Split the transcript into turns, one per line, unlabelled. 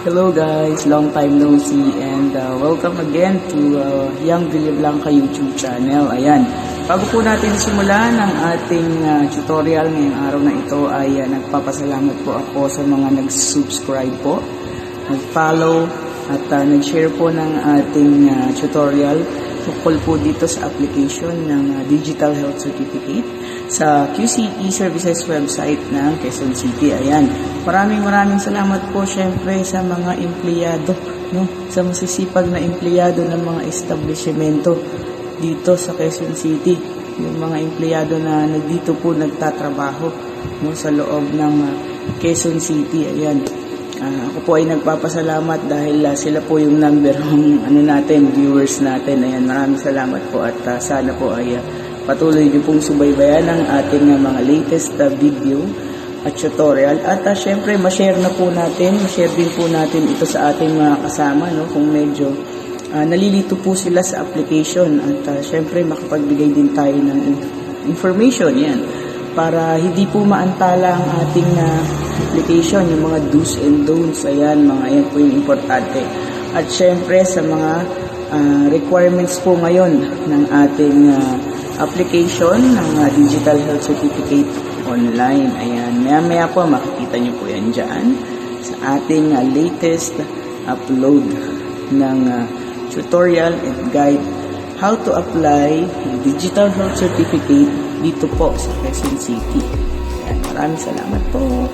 Hello guys, long time no see and welcome again to Young Villablanca YouTube channel. Ayan, bago po natin simulan ang ating tutorial ngayong araw na ito ay nagpapasalamat po ako sa mga nag-subscribe po, nag-follow at nag-share po ng ating tutorial tungkol po dito sa application ng Digital Health Certificate sa QC E-Services website ng Quezon City. Ayan, maraming salamat po syempre sa mga empleyado, no? Sa masisipag na empleyado ng mga establishmento dito sa Quezon City. Yung mga empleyado na nandito po nagtatrabaho, no, sa loob ng Quezon City. Ayan. Ako po ay nagpapasalamat dahil sila po yung number ng viewers natin. Ayan, maraming salamat po at sana po ay patuloy niyo pong subaybayan ang ating mga latest video at tutorial. At syempre, ma-share din po natin ito sa ating mga kasama, no, kung medyo nalilito po sila sa application. At syempre, makapagbigay din tayo ng information, yan, para hindi po maantala ang ating application, yung mga do's and don'ts. Ayan, yan po yung importante. At syempre, sa mga requirements po ngayon ng ating application ng Digital Health Certificate online. Ayan, maya po makikita nyo po yan dyan sa ating latest upload ng tutorial and guide how to apply Digital Health Certificate dito po sa Quezon City. Ayan, maraming salamat po.